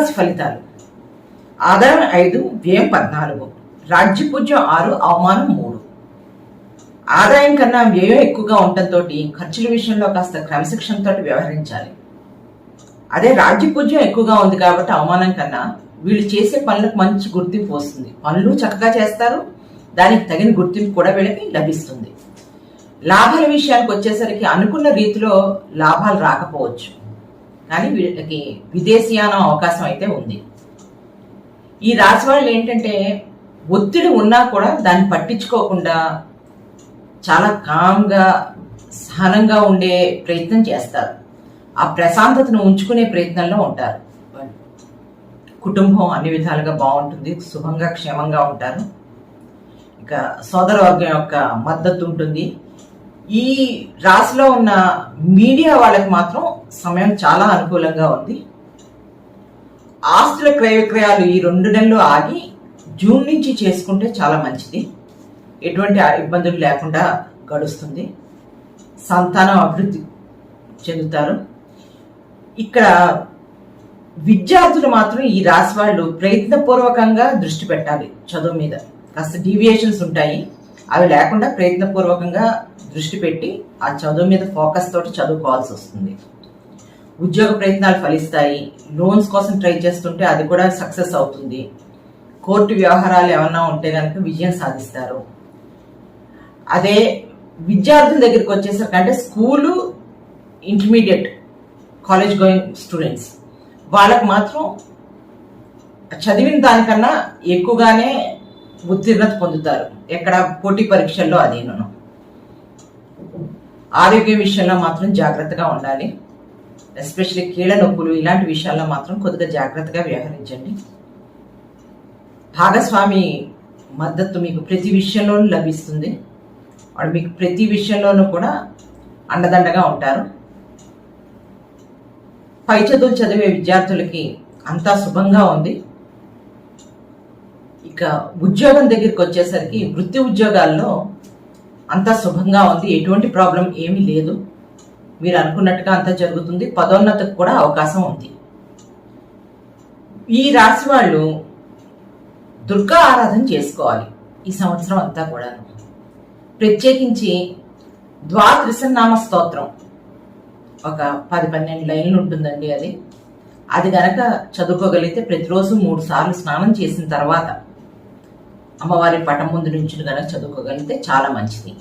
కుంభరాశి ఫలితాలు. ఆదాయం 5, వ్యయం 14, రాజ్యపూజ్యం 6, అవమానం 3. ఆదాయం కన్నా వ్యయం ఎక్కువగా ఉండటంతో ఖర్చుల విషయంలో కాస్త క్రమశిక్షణతో వ్యవహరించాలి. అదే రాజ్యపూజ్యం ఎక్కువగా ఉంది కాబట్టి అవమానం కన్నా వీళ్ళు చేసే పనులకు మంచి గుర్తింపు వస్తుంది. పనులు చక్కగా చేస్తారు, దానికి తగిన గుర్తింపు కూడా వీళ్ళకి లభిస్తుంది. లాభాల విషయానికి వచ్చేసరికి అనుకున్న రీతిలో లాభాలు రాకపోవచ్చు, కానీ వీళ్ళకి విదేశీయానం అవకాశం అయితే ఉంది. ఈ రాశి వాళ్ళు ఏంటంటే ఒత్తిడి ఉన్నా కూడా దాన్ని పట్టించుకోకుండా చాలా కామ్గా సహనంగా ఉండే ప్రయత్నం చేస్తారు. ఆ ప్రశాంతతను ఉంచుకునే ప్రయత్నంలో ఉంటారు. కుటుంబం అన్ని విధాలుగా బాగుంటుంది, శుభంగా క్షేమంగా ఉంటారు. ఇక సోదరవర్గం యొక్క మద్దతు ఉంటుంది. ఈ రాశిలో ఉన్న మీడియా వాళ్ళకి మాత్రం సమయం చాలా అనుకూలంగా ఉంది. ఆస్తుల క్రయ విక్రయాలు ఈ 2 నెలలు ఆగి జూన్ నుంచి చేసుకుంటే చాలా మంచిది. ఎటువంటి ఇబ్బందులు లేకుండా గడుస్తుంది. సంతానం అభివృద్ధి చెందుతారు. ఇక్కడ విద్యార్థులు మాత్రం ఈ రాశి వాళ్ళు ప్రయత్నపూర్వకంగా దృష్టి పెట్టాలి. చదువు మీద కాస్త డీవియేషన్స్ ఉంటాయి, అవి లేకుండా ప్రయత్నపూర్వకంగా దృష్టి పెట్టి ఆ చదువు మీద ఫోకస్ తోటి చదువుకోవాల్సి వస్తుంది. ఉద్యోగ ప్రయత్నాలు ఫలిస్తాయి. లోన్స్ కోసం ట్రై చేస్తుంటే అది కూడా సక్సెస్ అవుతుంది. కోర్టు వ్యవహారాలు ఏమన్నా ఉంటే కనుక విజయం సాధిస్తారు. అదే విద్యార్థుల దగ్గరికి వచ్చేసరికి అంటే school, intermediate, college going students వాళ్ళకు మాత్రం చదివిన దానికన్నా ఎక్కువగానే ఉత్తీర్ణత పొందుతారు. ఎక్కడ పోటీ పరీక్షల్లో అదేను. ఆరోగ్య విషయంలో మాత్రం జాగ్రత్తగా ఉండాలి. ఎస్పెషల్లీ కీళ్ళ నొప్పులు ఇలాంటి విషయాల్లో మాత్రం కొద్దిగా జాగ్రత్తగా వ్యవహరించండి. భాగస్వామి మద్దతు మీకు ప్రతి విషయంలోనూ లభిస్తుంది. వాడు మీకు ప్రతి విషయంలోనూ కూడా అండదండగా ఉంటారు. పై చదువులు చదివే విద్యార్థులకి అంతా శుభంగా ఉంది. ఇక ఉద్యోగం దగ్గరికి వచ్చేసరికి వృత్తి ఉద్యోగాల్లో అంతా శుభంగా ఉంది. ఎటువంటి ప్రాబ్లం ఏమీ లేదు. మీరు అనుకున్నట్టుగా అంతా జరుగుతుంది. పదోన్నతకు కూడా అవకాశం ఉంది. ఈ రాశి వాళ్ళు దుర్గా ఆరాధన చేసుకోవాలి ఈ సంవత్సరం అంతా కూడా. ప్రత్యేకించి ద్వాదశనామ స్తోత్రం ఒక 10-12 లైన్లు ఉంటుందండి. అది గనక చదువుకోగలిగితే ప్రతిరోజు 3 సార్లు స్నానం చేసిన తర్వాత అమ్మవారి పటం ముందు నుంచి గనక చదువుకోగలిగితే చాలా మంచిది.